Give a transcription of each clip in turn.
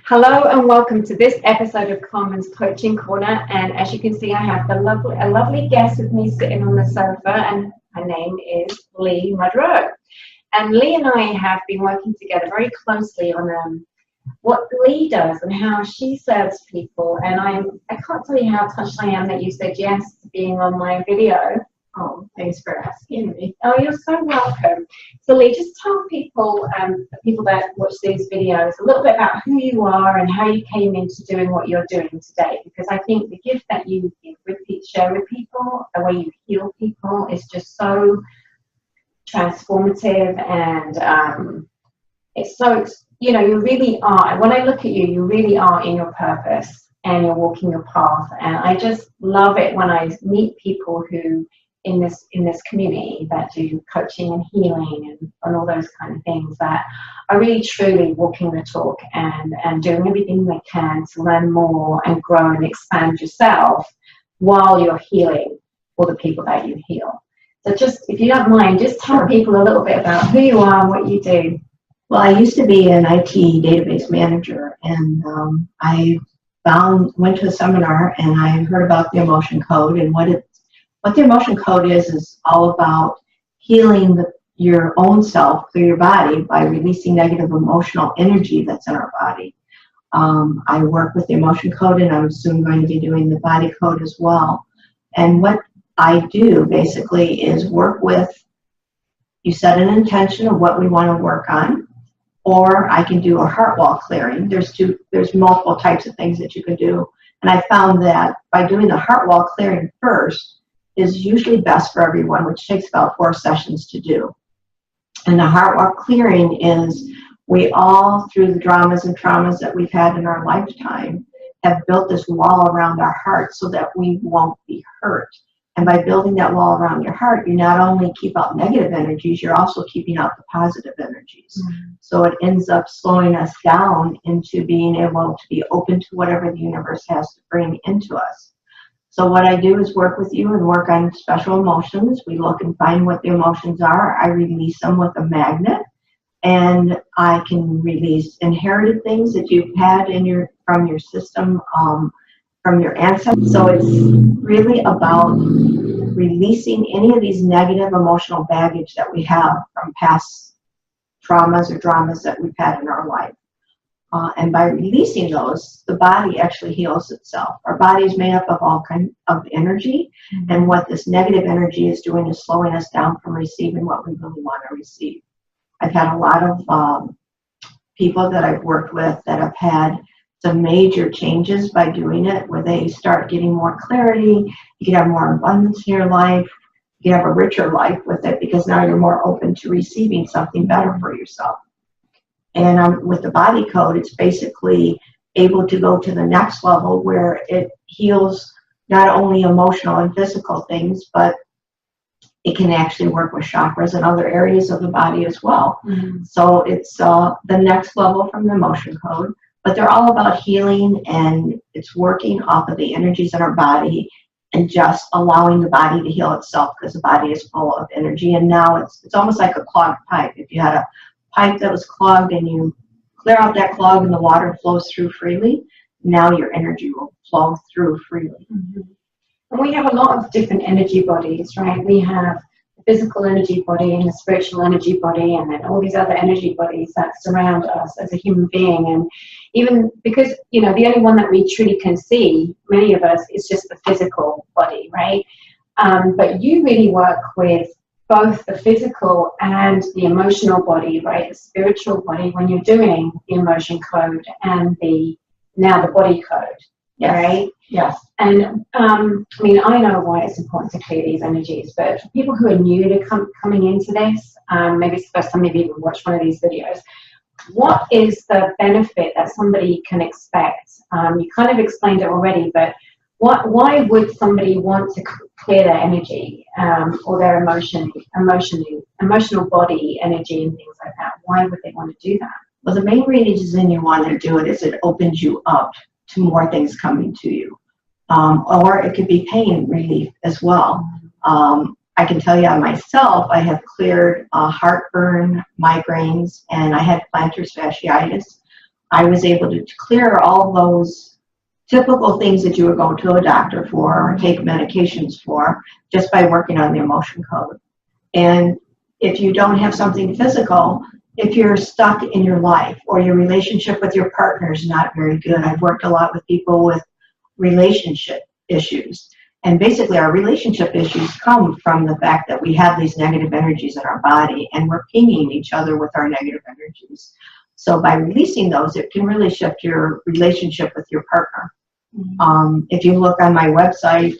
Hello and welcome to this episode of Carmen's Coaching Corner. And as you can see, I have a lovely guest with me sitting on the sofa, and her name is Lee Mudro. And Lee and I have been working together very closely on what Lee does and how she serves people. And I can't tell you how touched I am that you said yes to being on my video. Oh, thanks for asking me. Oh, you're so welcome. So Lee, just tell people, the people that watch these videos, a little bit about who you are and how you came into doing what you're doing today. Because I think the gift that you share with people, the way you heal people, is just so transformative, and it's so, you really are. When I look at you, you really are in your purpose and you're walking your path. And I just love it when I meet people who in this community that do coaching and healing and all those kind of things, that are really truly walking the talk and doing everything they can to learn more and grow and expand yourself while you're healing for the people that you heal. So just, if you don't mind, just tell people a little bit about who you are and what you do. Well, I used to be an IT database manager, and I went to a seminar and I heard about the emotion code, and what the emotion code is all about healing your own self through your body by releasing negative emotional energy that's in our body. I work with the emotion code, and I'm soon going to be doing the body code as well. And what I do basically is work with, you set an intention of what we want to work on, or I can do a heart wall clearing. There's multiple types of things that you can do. And I found that by doing the heart wall clearing first is usually best for everyone, which takes about 4 sessions to do. And the heart wall clearing is, we all, through the dramas and traumas that we've had in our lifetime, have built this wall around our heart so that we won't be hurt. And by building that wall around your heart, you not only keep out negative energies, you're also keeping out the positive energies. Mm-hmm. So it ends up slowing us down into being able to be open to whatever the universe has to bring into us. So what I do is work with you and work on special emotions. We look and find what the emotions are. I release them with a magnet, and I can release inherited things that you've had from your system, from your ancestors. So it's really about releasing any of these negative emotional baggage that we have from past traumas or dramas that we've had in our life. And by releasing those, the body actually heals itself. Our body is made up of all kinds of energy, and what this negative energy is doing is slowing us down from receiving what we really want to receive. I've had a lot of people that I've worked with that have had some major changes by doing it, where they start getting more clarity. You can have more abundance in your life. You can have a richer life with it, because now you're more open to receiving something better for yourself. And with the body code, it's basically able to go to the next level, where it heals not only emotional and physical things, but it can actually work with chakras and other areas of the body as well. Mm-hmm. So it's the next level from the emotion code. But they're all about healing, and it's working off of the energies in our body and just allowing the body to heal itself, because the body is full of energy. And now it's almost like a clogged pipe. If you had a pipe that was clogged and you clear out that clog and the water flows through freely, now your energy will flow through freely. Mm-hmm. And we have a lot of different energy bodies, right? We have the physical energy body and the spiritual energy body, and then all these other energy bodies that surround us as a human being. And even because, the only one that we truly can see, many of us, is just the physical body, right? But you really work with both the physical and the emotional body, right? The spiritual body, when you're doing the emotion code and the body code, yes. Right? Yes. And I know why it's important to clear these energies, but for people who are new to coming into this, maybe it's the first time they've even watched one of these videos, what is the benefit that somebody can expect? You kind of explained it already, but why would somebody want to clear their energy or their emotional body energy and things like that? Why would they want to do that? Well, the main reason you want to do it is it opens you up to more things coming to you. Or it could be pain relief as well. I can tell you myself, I have cleared heartburn, migraines, and I had plantar fasciitis I was able to clear all those typical things that you would go to a doctor for or take medications for just by working on the emotion code. And if you don't have something physical, if you're stuck in your life or your relationship with your partner is not very good. I've worked a lot with people with relationship issues. And basically our relationship issues come from the fact that we have these negative energies in our body and we're pinging each other with our negative energies. So by releasing those, it can really shift your relationship with your partner. If you look on my website,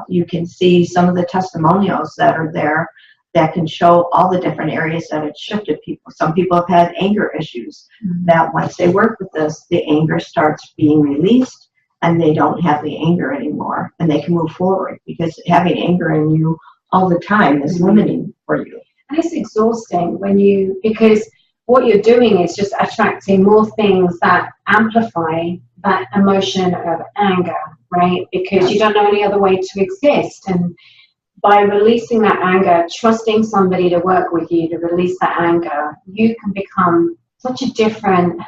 you can see some of the testimonials that are there that can show all the different areas that it shifted people. Some people have had anger issues that once they work with this, the anger starts being released and they don't have the anger anymore and they can move forward, because having anger in you all the time is limiting for you. And it's exhausting because what you're doing is just attracting more things that amplify that emotion of anger, right? Because you don't know any other way to exist. And by releasing that anger, trusting somebody to work with you to release that anger, you can become such a different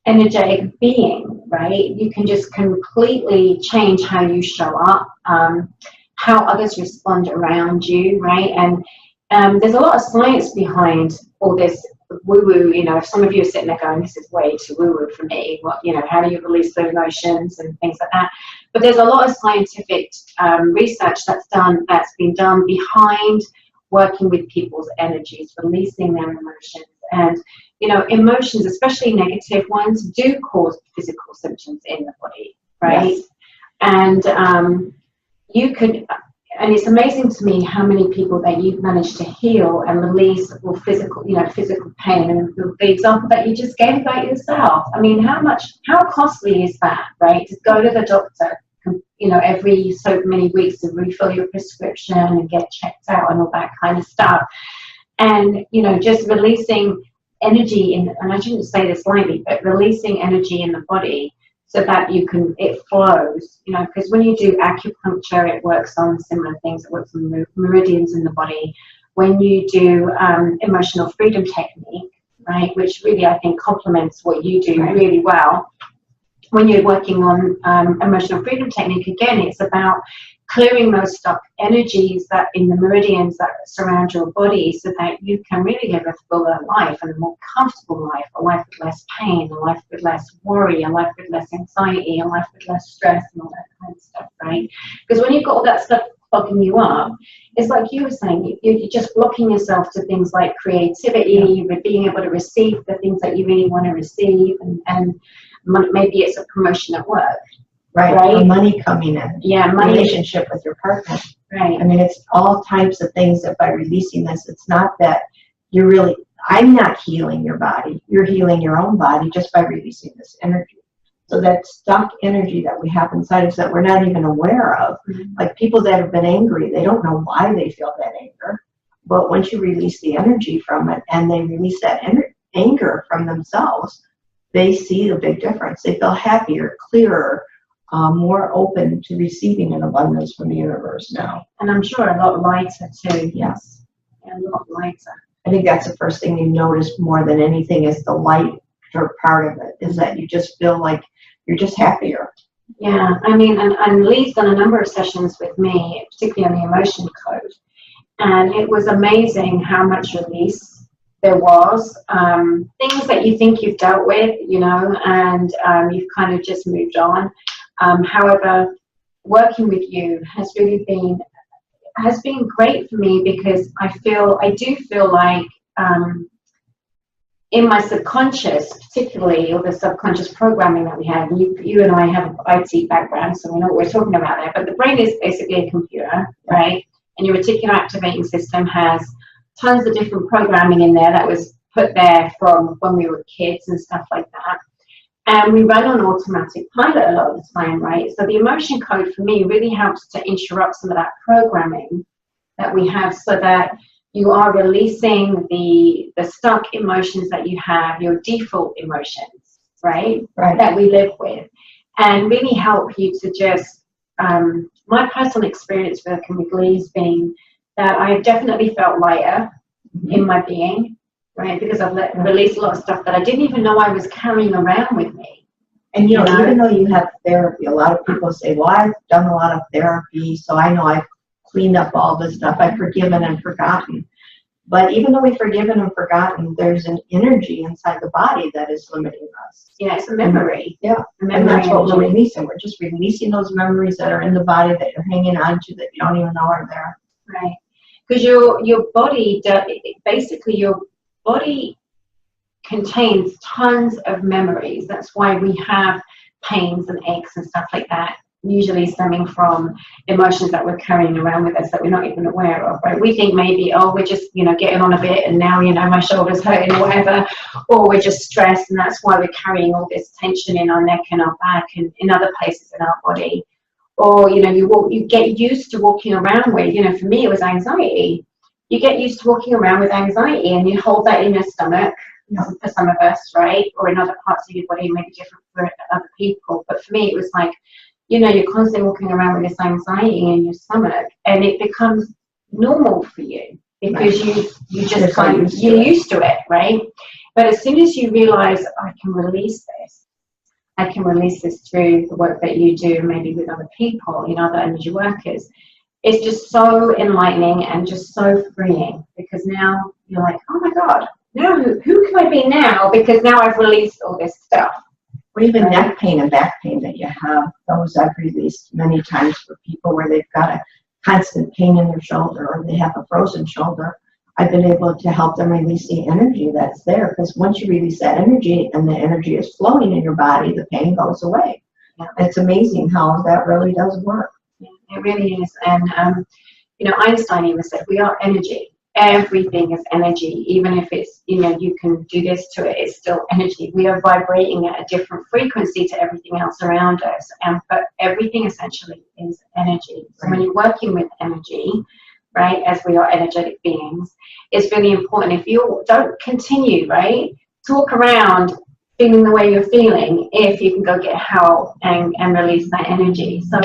energetic being, right? You can just completely change how you show up, how others respond around you, right? And there's a lot of science behind all this woo-woo. You know, if some of you are sitting there going, this is way too woo-woo for me, what, you know, how do you release the emotions and things like that? But there's a lot of scientific research that's been done behind working with people's energies, releasing their emotions. And, you know, emotions, especially negative ones, do cause physical symptoms in the body, right? Yes. And you could, and it's amazing to me how many people that you've managed to heal and release or physical, you know, physical pain. And the example that you just gave about yourself, I mean, how costly is that, right? To go to the doctor, you know, every so many weeks to refill your prescription and get checked out and all that kind of stuff. And, you know, just releasing energy in, and I shouldn't say this lightly, but releasing energy in the body so that it flows, you know, because when you do acupuncture, it works on similar things. It works on meridians in the body. When you do emotional freedom technique, right, which really I think complements what you do really well. When you're working on emotional freedom technique, again, it's about clearing those stuck energies that in the meridians that surround your body so that you can really live a fuller life and a more comfortable life, a life with less pain, a life with less worry, a life with less anxiety, a life with less stress and all that kind of stuff, right? Because when you've got all that stuff clogging you up, it's like you were saying, you're just blocking yourself to things like creativity, being able to receive the things that you really want to receive, and maybe it's a promotion at work. Right. Or money coming in. Yeah, money. Relationship with your partner. Right. I mean, it's all types of things that by releasing this, it's not that I'm not healing your body. You're healing your own body just by releasing this energy. So that stuck energy that we have inside us that we're not even aware of, like people that have been angry, they don't know why they feel that anger. But once you release the energy from it and they release that anger from themselves, they see a big difference. They feel happier, clearer, more open to receiving an abundance from the universe now. And I'm sure a lot lighter too. Yes. A lot lighter. I think that's the first thing you notice more than anything is the lighter part of it, is that you just feel like you're just happier. Yeah, I mean, and Lee's done a number of sessions with me, particularly on the emotion code. And it was amazing how much release there was. Things that you think you've dealt with, you know, and you've kind of just moved on. However, working with you has really been great for me because I do feel like in my subconscious, particularly, or the subconscious programming that we have, you and I have an IT background, so we know what we're talking about there, but the brain is basically a computer, right? And your reticular activating system has tons of different programming in there that was put there from when we were kids and stuff like that. And we run on automatic pilot a lot of the time, right? So the emotion code for me really helps to interrupt some of that programming that we have so that you are releasing the stuck emotions that you have, your default emotions, right? That we live with, and really help you to just, my personal experience working with Lee has been that I definitely felt lighter in my being, right? Because I've released a lot of stuff that I didn't even know I was carrying around with me. And you know, even though you have therapy, a lot of people say, well, I've done a lot of therapy, so I know I've cleaned up all this stuff, I've forgiven and forgotten. But even though we've forgiven and forgotten, there's an energy inside the body that is limiting us. Yeah, it's a memory. Yeah, a memory, and that's what we're releasing. We're just releasing those memories that are in the body that you're hanging on to that you don't even know are there. Right. Because your body, basically your body contains tons of memories. That's why we have pains and aches and stuff like that, usually stemming from emotions that we're carrying around with us that we're not even aware of, right? We think maybe, oh, we're just, you know, getting on a bit and now, you know, my shoulder's hurting or whatever, or we're just stressed and that's why we're carrying all this tension in our neck and our back and in other places in our body. Or, you know, you get used to walking around with, you know, for me it was anxiety. You get used to walking around with anxiety and you hold that in your stomach, for some of us, right? Or in other parts of your body, it may be different for other people. But for me, it was like, you know, you're constantly walking around with this anxiety in your stomach and it becomes normal for you because you just kind of, you're used to it, right? But as soon as you realize, I can release this, I can release this through the work that you do, maybe with other people, you know, other energy workers, it's just so enlightening and just so freeing because now you're like, oh my God, now who can I be now? Because now I've released all this stuff. Or even neck pain and back pain that you have, those I've released many times for people where they've got a constant pain in their shoulder or they have a frozen shoulder. I've been able to help them release the energy that's there because once you release that energy and the energy is flowing in your body, the pain goes away. Yeah. It's amazing how that really does work. Yeah, it really is. And, you know, Einstein even said, we are energy. Everything is energy, even if it's, you know, you can do this to it, it's still energy. We are vibrating at a different frequency to everything else around us, but everything essentially is energy. So when you're working with energy, right, as we are energetic beings, it's really important. If you don't continue, right, to walk around feeling the way you're feeling, if you can go get help and release that energy. So,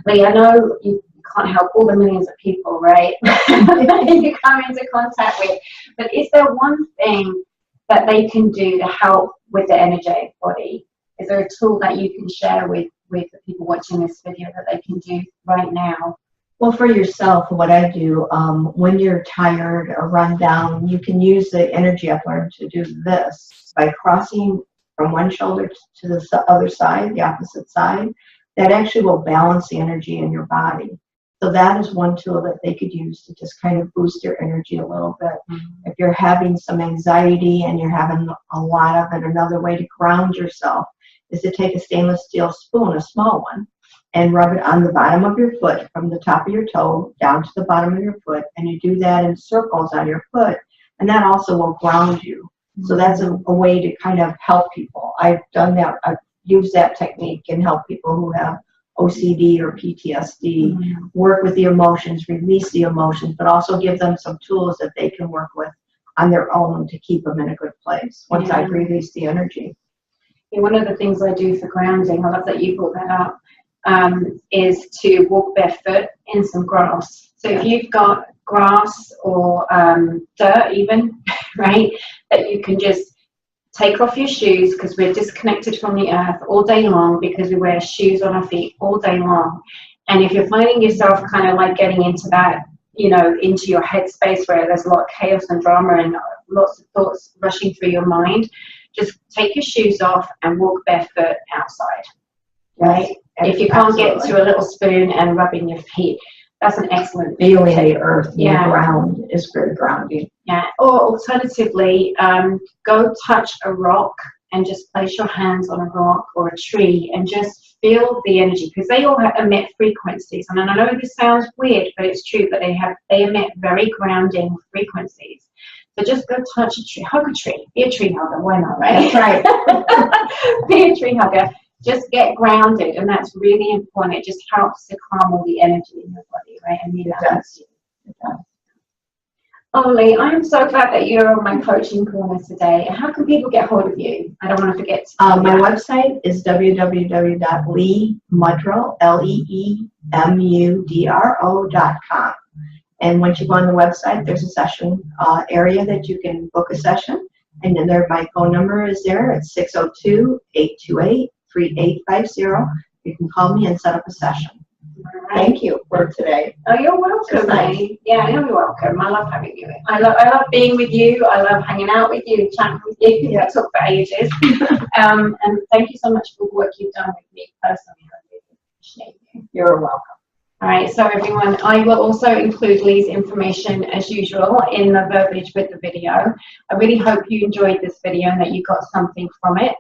Lee, I know you can't help all the millions of people, right? You come into contact with, but is there one thing that they can do to help with the energetic body? Is there a tool that you can share with the people watching this video that they can do right now? Well, for yourself, what I do, when you're tired or run down, you can use the energy I've learned to do this by crossing from one shoulder to the other side, the opposite side. That actually will balance the energy in your body. So that is one tool that they could use to just kind of boost your energy a little bit. If you're having some anxiety and you're having a lot of it, another way to ground yourself is to take a stainless steel spoon, a small one, and rub it on the bottom of your foot from the top of your toe down to the bottom of your foot. And you do that in circles on your foot. And that also will ground you. So that's a way to kind of help people. I've done that. I've used that technique and help people who have OCD or PTSD, work with the emotions, release the emotions, but also give them some tools that they can work with on their own to keep them in a good place once I've released the energy. Yeah, one of the things I do for grounding, I love that you brought that up, is to walk barefoot in some grass. So if you've got grass or dirt even, right, that you can just take off your shoes because we're disconnected from the earth all day long because we wear shoes on our feet all day long. And if you're finding yourself kind of like getting into that, you know, into your headspace where there's a lot of chaos and drama and lots of thoughts rushing through your mind, just take your shoes off and walk barefoot outside, right? If you can't get to a little spoon and rubbing your feet, that's an excellent feeling. The earth, the ground is very grounding. Yeah. Or alternatively, go touch a rock and just place your hands on a rock or a tree and just feel the energy because they all emit frequencies. And I know this sounds weird, but it's true that they emit very grounding frequencies. So just go touch a tree, hug a tree, be a tree hugger. Why not, right? That's right. Be a tree hugger. Just get grounded, and that's really important. It just helps to calm all the energy in your body, right? And it does. Oh, Lee, I'm so glad that you're on my coaching corner today. How can people get hold of you? I don't want to forget to my website is www.leemudro, LeeMudro.com. And once you go on the website, there's a session area that you can book a session. And then there, my phone number is there. It's 602-828-3850. You can call me and set up a session. Right. Thank you for today. Oh, you're welcome, Nice. Lee. Yeah, you're welcome. I love having you. I love being with you. I love hanging out with you, chatting with you. Yeah. We talk for ages. And thank you so much for the work you've done with me personally. I really appreciate you. You're welcome. All right, so everyone, I will also include Lee's information as usual in the verbiage with the video. I really hope you enjoyed this video and that you got something from it.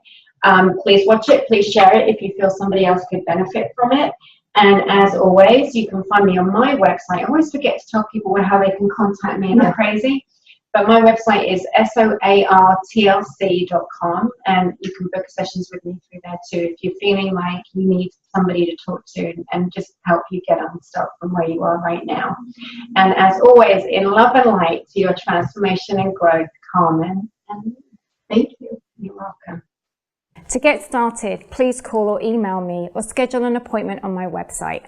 Please watch it, please share it if you feel somebody else could benefit from it. And as always, you can find me on my website. I always forget to tell people how they can contact me, and I'm crazy. But my website is SOARTLC.com, and you can book sessions with me through there too if you're feeling like you need somebody to talk to and just help you get unstuck from where you are right now. And as always, in love and light to your transformation and growth, Carmen. And Thank you. you're welcome. To get started, please call or email me or schedule an appointment on my website.